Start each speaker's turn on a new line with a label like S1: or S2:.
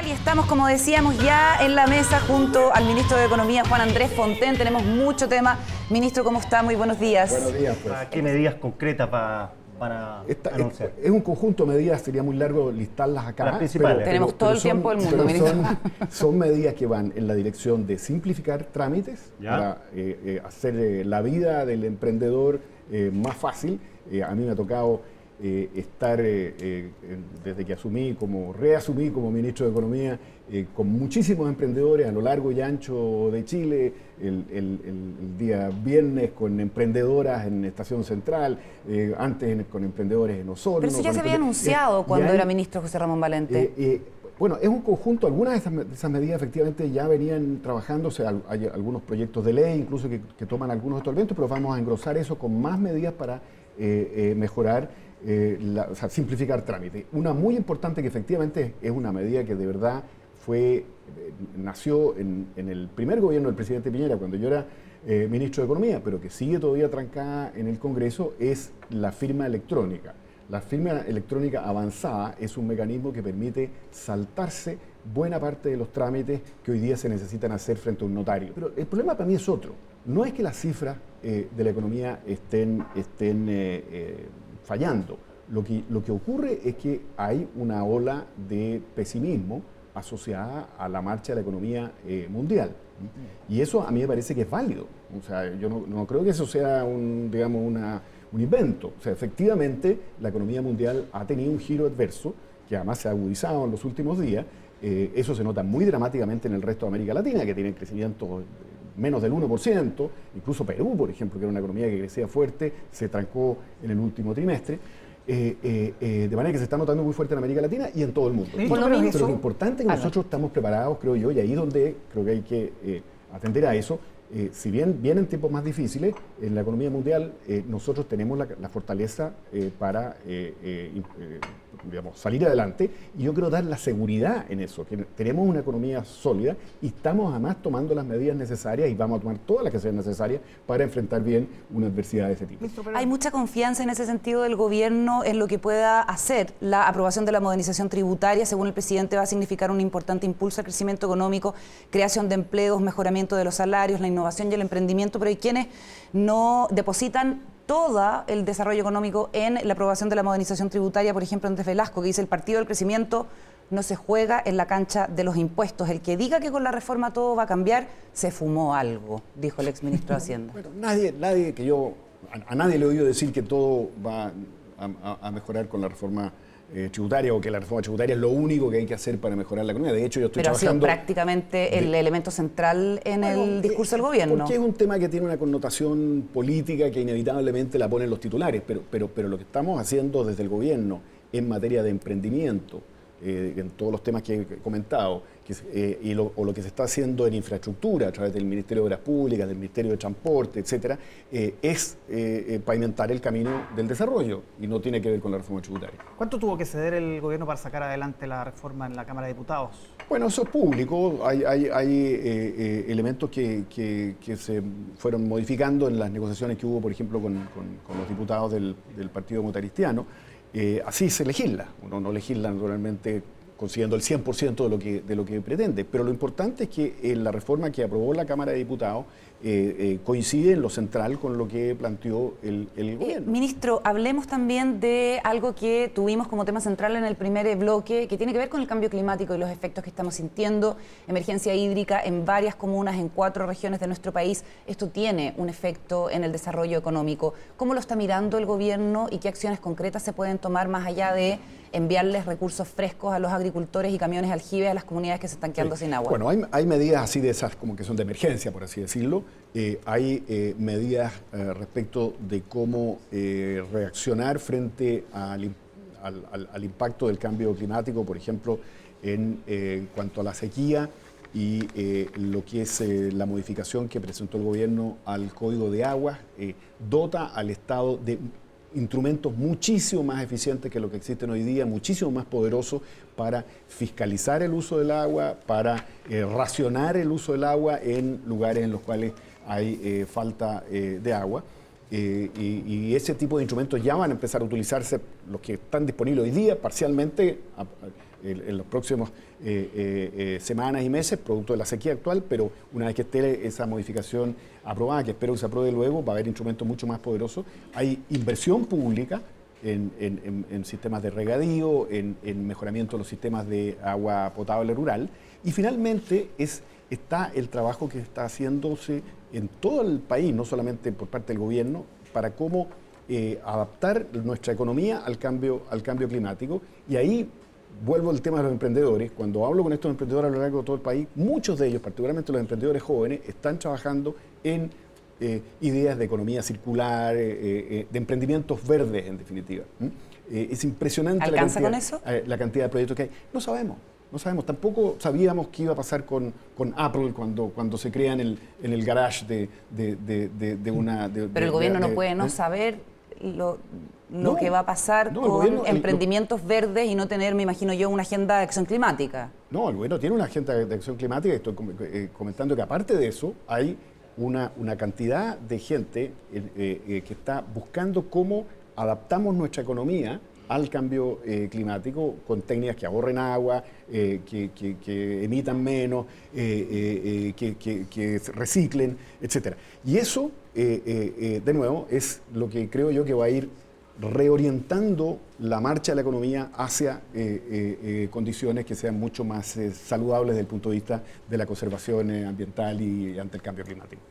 S1: Central y estamos, como decíamos, ya en la mesa junto al ministro de Economía, Juan Andrés Fonten. Tenemos mucho tema. Ministro, ¿cómo está? Muy buenos días.
S2: Buenos días, pues.
S3: ¿Qué medidas concretas para anunciar?
S2: Es un conjunto de medidas, sería muy largo listarlas acá.
S3: Las principales.
S1: Tenemos todo el tiempo del mundo, ministro.
S2: Son medidas que van en la dirección de simplificar trámites para hacer la vida del emprendedor más fácil. A mí me ha tocado estar desde que reasumí como ministro de Economía con muchísimos emprendedores a lo largo y ancho de Chile, el día viernes con emprendedoras en Estación Central, antes con emprendedores en Osorno.
S1: Pero eso ya se había anunciado cuando era ministro José Ramón Valente.
S2: Bueno, es un conjunto, algunas de esas medidas efectivamente ya venían trabajándose, hay algunos proyectos de ley incluso que toman algunos de estos elementos, pero vamos a engrosar eso con más medidas para mejorar, simplificar trámites. Una muy importante que efectivamente es una medida que de verdad nació en el primer gobierno del presidente Piñera, cuando yo era ministro de Economía, pero que sigue todavía trancada en el Congreso, es la firma electrónica. La firma electrónica avanzada es un mecanismo que permite saltarse buena parte de los trámites que hoy día se necesitan hacer frente a un notario. Pero el problema para mí es otro. No es que las cifras de la economía estén fallando. Lo que ocurre es que hay una ola de pesimismo asociada a la marcha de la economía mundial. Y eso a mí me parece que es válido. O sea, yo no creo que eso sea un invento. O sea, efectivamente, la economía mundial ha tenido un giro adverso, que además se ha agudizado en los últimos días. Eso se nota muy dramáticamente en el resto de América Latina, que tiene crecimiento menos del 1%, incluso Perú, por ejemplo, que era una economía que crecía fuerte, se trancó en el último trimestre. De manera que se está notando muy fuerte en América Latina y en todo el mundo. Pero lo importante es que nosotros estamos preparados, creo yo, y ahí donde creo que hay que atender a eso. Si bien vienen tiempos más difíciles, en la economía mundial nosotros tenemos la fortaleza para salir adelante, y yo quiero dar la seguridad en eso, que tenemos una economía sólida y estamos además tomando las medidas necesarias y vamos a tomar todas las que sean necesarias para enfrentar bien una adversidad de ese tipo.
S1: ¿Hay mucha confianza en ese sentido del gobierno en lo que pueda hacer la aprobación de la modernización tributaria? Según el presidente, va a significar un importante impulso al crecimiento económico, creación de empleos, mejoramiento de los salarios, la innovación y el emprendimiento, pero hay quienes no depositan todo el desarrollo económico en la aprobación de la modernización tributaria. Por ejemplo, Andrés Velasco, que dice: el partido del crecimiento no se juega en la cancha de los impuestos. El que diga que con la reforma todo va a cambiar, se fumó algo, dijo el exministro de Hacienda.
S2: Bueno, a nadie le he oído decir que todo va a mejorar con la reforma tributaria, o que la reforma tributaria es lo único que hay que hacer para mejorar la economía. De hecho, yo estoy trabajando...
S1: Pero ha sido prácticamente el elemento central en el discurso del gobierno.
S2: Porque es un tema que tiene una connotación política que inevitablemente la ponen los titulares, pero lo que estamos haciendo desde el gobierno en materia de emprendimiento, en todos los temas que he comentado, o lo que se está haciendo en infraestructura a través del Ministerio de Obras Públicas, del Ministerio de Transporte, etcétera, es pavimentar el camino del desarrollo y no tiene que ver con la reforma tributaria.
S4: ¿Cuánto tuvo que ceder el gobierno para sacar adelante la reforma en la Cámara de Diputados?
S2: Bueno, eso es público. Hay elementos que se fueron modificando en las negociaciones que hubo, por ejemplo, con los diputados del Partido Democrático. Así se legisla. Uno no legisla naturalmente consiguiendo el 100% de lo que pretende, pero lo importante es que la reforma que aprobó la Cámara de Diputados coincide en lo central con lo que planteó el gobierno.
S1: Ministro, hablemos también de algo que tuvimos como tema central en el primer bloque, que tiene que ver con el cambio climático y los efectos que estamos sintiendo. Emergencia hídrica en varias comunas, en 4 regiones de nuestro país. Esto tiene un efecto en el desarrollo económico. ¿Cómo lo está mirando el gobierno y qué acciones concretas se pueden tomar más allá de enviarles recursos frescos a los agricultores y camiones aljibes a las comunidades que se están quedando sin agua?
S2: Bueno, hay medidas así de esas como que son de emergencia, por así decirlo. Hay medidas respecto de cómo reaccionar frente al impacto del cambio climático, por ejemplo, en cuanto a la sequía y lo que es la modificación que presentó el gobierno al Código de Aguas. Dota al Estado de instrumentos muchísimo más eficientes que lo que existen hoy día, muchísimo más poderosos para fiscalizar el uso del agua, para racionar el uso del agua en lugares en los cuales hay falta de agua. Y ese tipo de instrumentos ya van a empezar a utilizarse, los que están disponibles hoy día, parcialmente en los próximos semanas y meses, producto de la sequía actual, pero una vez que esté esa modificación aprobada, que espero que se apruebe luego, va a haber instrumentos mucho más poderosos. Hay inversión pública en sistemas de regadío, en mejoramiento de los sistemas de agua potable rural. Y finalmente está el trabajo que está haciéndose en todo el país, no solamente por parte del gobierno, para cómo adaptar nuestra economía al cambio climático. Y ahí vuelvo al tema de los emprendedores. Cuando hablo con estos emprendedores a lo largo de todo el país, muchos de ellos, particularmente los emprendedores jóvenes, están trabajando en ideas de economía circular, de emprendimientos verdes, en definitiva. Es impresionante la cantidad de proyectos que hay. No sabemos. Tampoco sabíamos qué iba a pasar con Apple cuando se crea en el garage de una...
S1: Pero el gobierno no puede no saber lo que va a pasar con emprendimientos verdes y no tener, me imagino yo, una agenda de acción climática.
S2: No, el gobierno tiene una agenda de acción climática y estoy comentando que aparte de eso hay una cantidad de gente que está buscando cómo adaptamos nuestra economía al cambio climático con técnicas que ahorren agua, que emitan menos, que reciclen, etc. Y eso, de nuevo, es lo que creo yo que va a ir reorientando la marcha de la economía hacia condiciones que sean mucho más saludables desde el punto de vista de la conservación ambiental y ante el cambio climático.